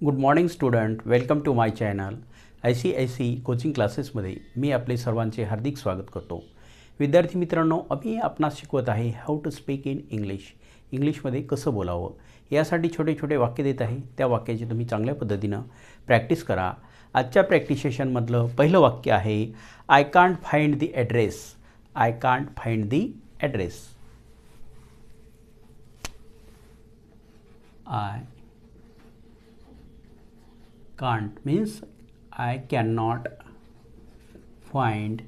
Good morning student, welcome to my channel ICIC coaching क्लासेसमध्ये मी आपले सर्वांचे हार्दिक स्वागत करतो. विद्यार्थी मित्रांनो, आम्ही आपणास शिकवत आहे हाऊ टू स्पीक इन इंग्लिशमध्ये कसं बोलावं. यासाठी छोटे छोटे वाक्य देत आहे. त्या वाक्याची तुम्ही चांगल्या पद्धतीनं प्रॅक्टिस करा. आजच्या प्रॅक्टिस सेशनमधलं पहिलं वाक्य आहे I can't find the address. I can't find the address. I can't means I cannot find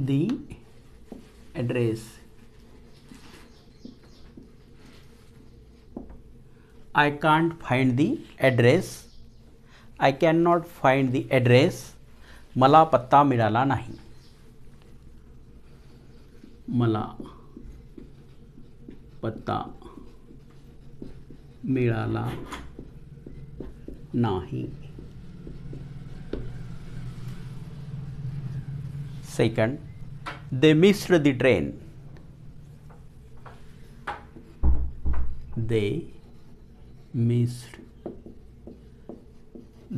the address. I can't find the address. I cannot find the address. मला पत्ता मिळाला नाही. मला पत्ता मिळाला नाही. Second, they missed the train. They missed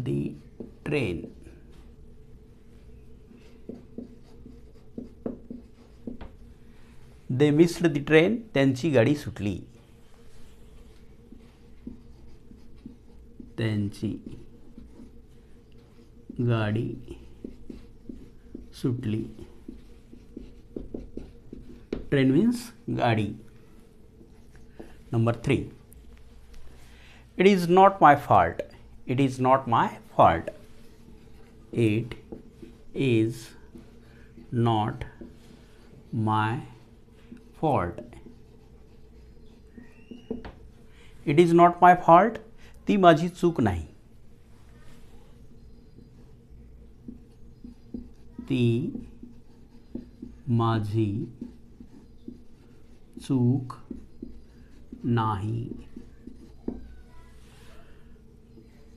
the train. They missed the train. त्यांची गाडी सुटली. त्यांची गाडी सुटली. ट्रेन मीन्स गाडी. Number 3, it is not my fault. It is not my fault. It is not my fault. It is not my fault. ती माझी चूक नाही. ती माझी चूक नाही.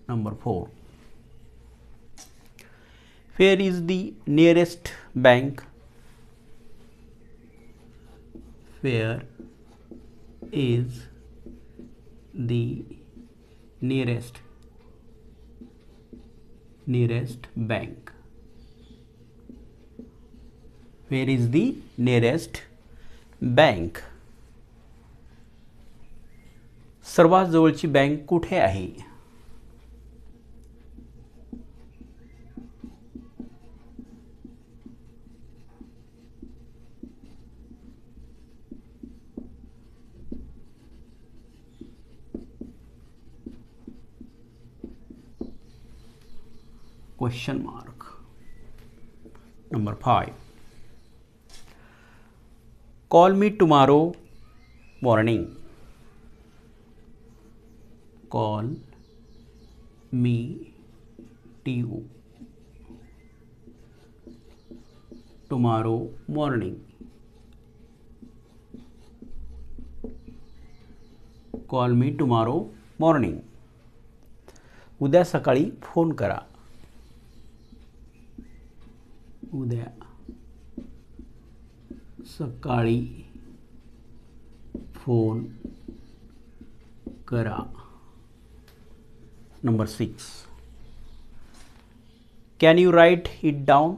Number 4, where is the nearest bank? Where is the nearest bank? Where is the nearest bank? सर्वात जवळची बँक कुठे आहे? Question mark. Number 5, call me tomorrow morning. Call me tomorrow morning. Call me tomorrow morning. उद्या सकाळी phone करा. उद्या सकाळी phone करा. Number 6, can you write it down?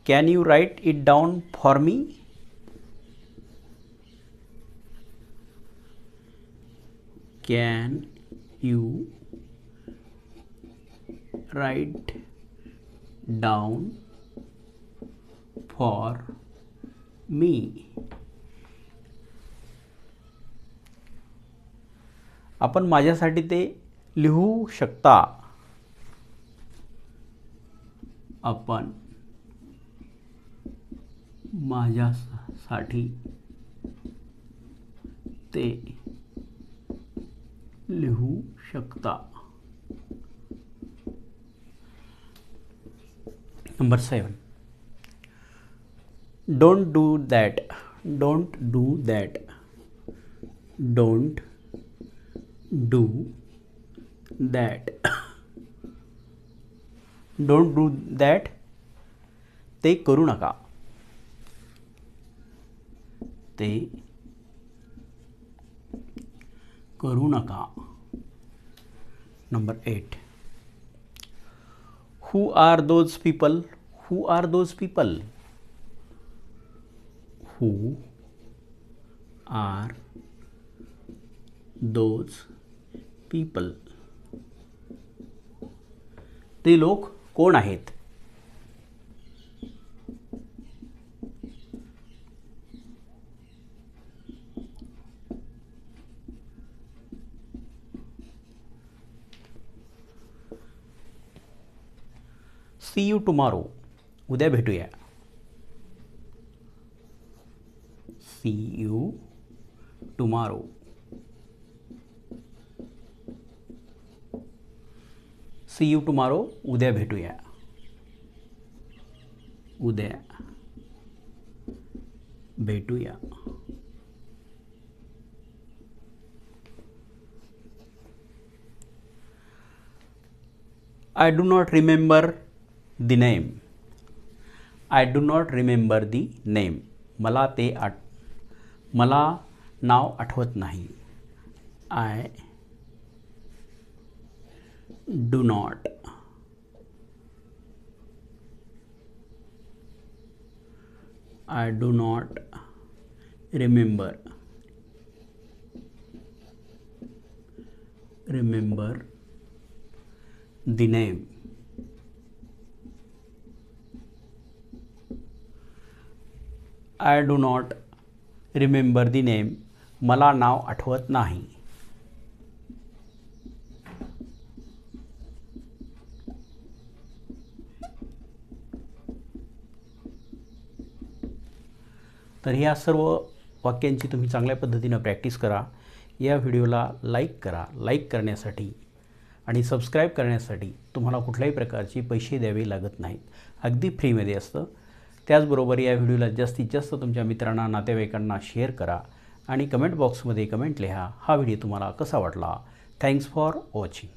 Can you write it down for me? Can you write down for me? आपण माझ्यासाठी ते लिहू शकता. आपण माझ्यासाठी ते लिहू शकता. Number 7, don't do that. Don't do that. Don't do that. Don't do that. ते करू नका. ते करू नका. Number 8. Who are those people? Who are those people? Who are those people? ते लोक कोण आहेत? See you tomorrow. उद्या भेटूया. See you tomorrow. See you tomorrow. उद्या भेटूया. उद्या भेटूया. I do not remember the name. I do not remember the name. मला नाव आठवत नाही. I do not remember the name. I do not remember the name. मला नाव आठवत नाही. तर ह्या सर्व वाक्यांची तुम्ही चांगल्या पद्धतीने प्रॅक्टिस करा. या व्हिडिओला लाईक करा. लाईक करण्यासाठी आणि सबस्क्राईब करण्यासाठी तुम्हाला कुठल्याही प्रकारचे पैसे द्यावे लागत नाहीत. अगदी फ्रीमध्ये असतं. त्याचबरोबर या व्हिडिओला जास्तीत जास्त तुमच्या मित्रांना, नातेवाईकांना शेअर करा आणि कमेंट बॉक्समध्ये कमेंट लिहा. हा व्हिडिओ तुम्हाला कसा वाटला? Thanks for watching.